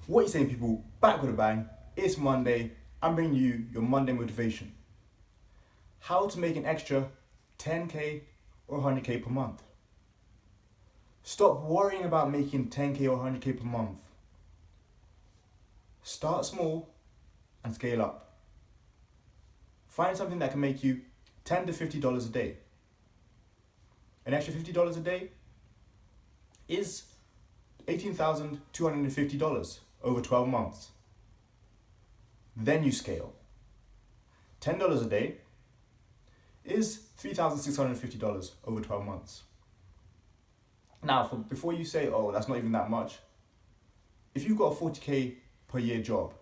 What are you saying, people? Back with a bang. It's Monday. I'm bringing you your Monday motivation. How to make an extra 10k or 100k per month. Stop worrying about making 10k or 100k per month. Start small and scale up. Find something that can make you $10 to $50 a day. An extra $50 a day is $18,250 over 12 months. Then you scale. $10 a day is $3,650 over 12 months. Now, before you say, oh, that's not even that much, if you've got a 40k per year job,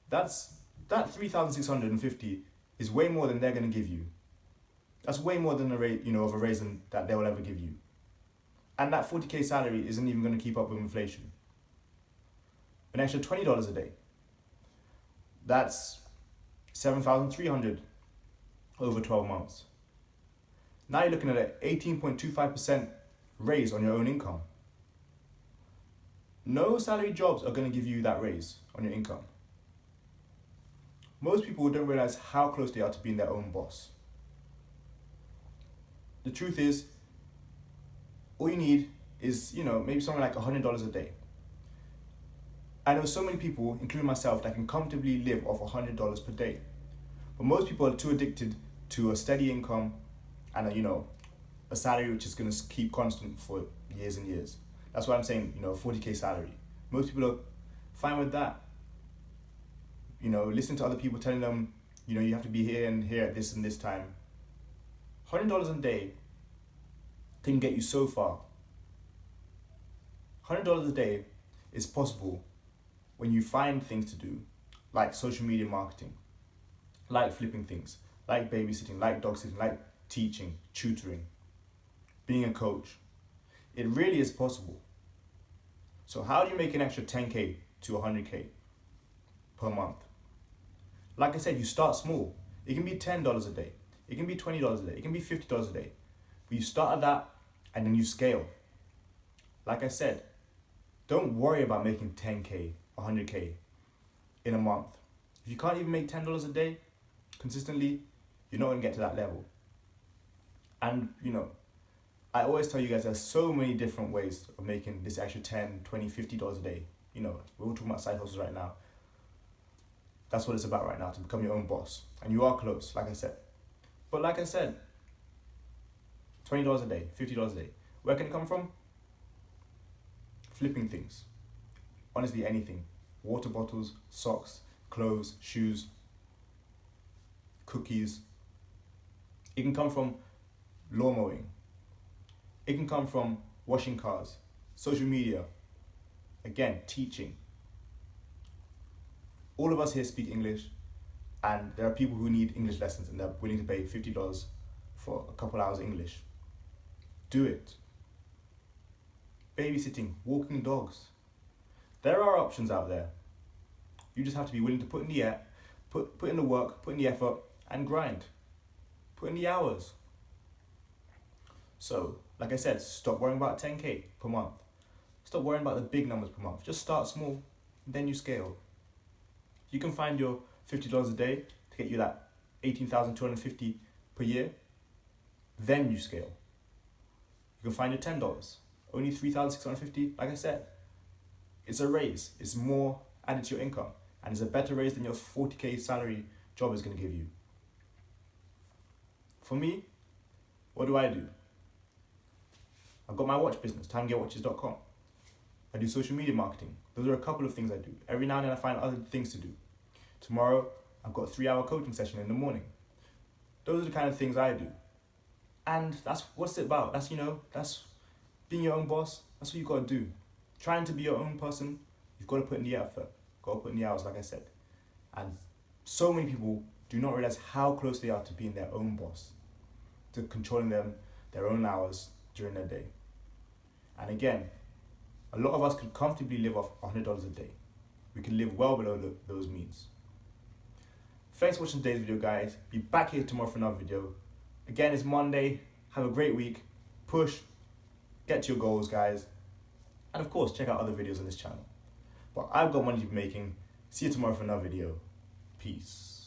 that 3,650 is way more than they're going to give you. That's way more than of a raise that they will ever give you. And that 40k salary isn't even going to keep up with inflation. An extra $20 a day, that's $7,300 over 12 months. Now you're looking at an 18.25% raise on your own income. No salary jobs are going to give you that raise on your income. Most people don't realize how close they are to being their own boss. The truth is, all you need is, maybe something like $100 a day. I know so many people, including myself, that can comfortably live off $100 per day. But most people are too addicted to a steady income and a salary which is going to keep constant for years and years. That's why I'm saying, 40k salary. Most people are fine with that. Listen to other people telling them, you have to be here and here at this and this time. $100 a day can get you so far. $100 a day is possible when you find things to do, like social media marketing, like flipping things, like babysitting, like dog sitting, like teaching, tutoring, being a coach. It really is possible. So how do you make an extra 10k to 100k per month? Like I said, you start small. It can be $10 a day. It can be $20 a day. It can be $50 a day. But you start at that and then you scale. Like I said, don't worry about making 10k, 100k in a month. If you can't even make $10 a day consistently, you're not going to get to that level. And, I always tell you guys there's so many different ways of making this extra $10, $20, $50 a day. We're all talking about side hustles right now. That's what it's about right now, to become your own boss. And you are close, like I said. But like I said, $20 a day, $50 a day. Where can it come from? Flipping things. Honestly, anything. Water bottles, socks, clothes, shoes, cookies. It can come from lawn mowing. It can come from washing cars, social media, again, teaching. All of us here speak English, and there are people who need English lessons and they're willing to pay $50 for a couple hours English. Do it. Babysitting, walking dogs. There are options out there. You just have to be willing to put in the work, put in the effort, and grind. Put in the hours. So, like I said, stop worrying about 10k per month. Stop worrying about the big numbers per month. Just start small, then you scale. You can find your $50 a day to get you that $18,250 per year. Then you scale. You can find your $10, only $3,650. Like I said, it's a raise. It's more added to your income, and it's a better raise than your 40k salary job is going to give you. For me, what do? I've got my watch business, timegetwatches.com. I do social media marketing. Those are a couple of things I do. Every now and then I find other things to do. Tomorrow, I've got a 3-hour coaching session in the morning. Those are the kind of things I do. And that's what's it about. That's being your own boss. That's what you've got to do. Trying to be your own person, you've got to put in the effort. Got to put in the hours, like I said. And so many people do not realize how close they are to being their own boss, to controlling their own hours during their day. And again, a lot of us could comfortably live off $100 a day. We can live well below those means. Thanks for watching today's video, guys. Be back here tomorrow for another video. Again, it's Monday. Have a great week. Push. Get to your goals, guys. And of course, check out other videos on this channel. But I've got money to be making. See you tomorrow for another video. Peace.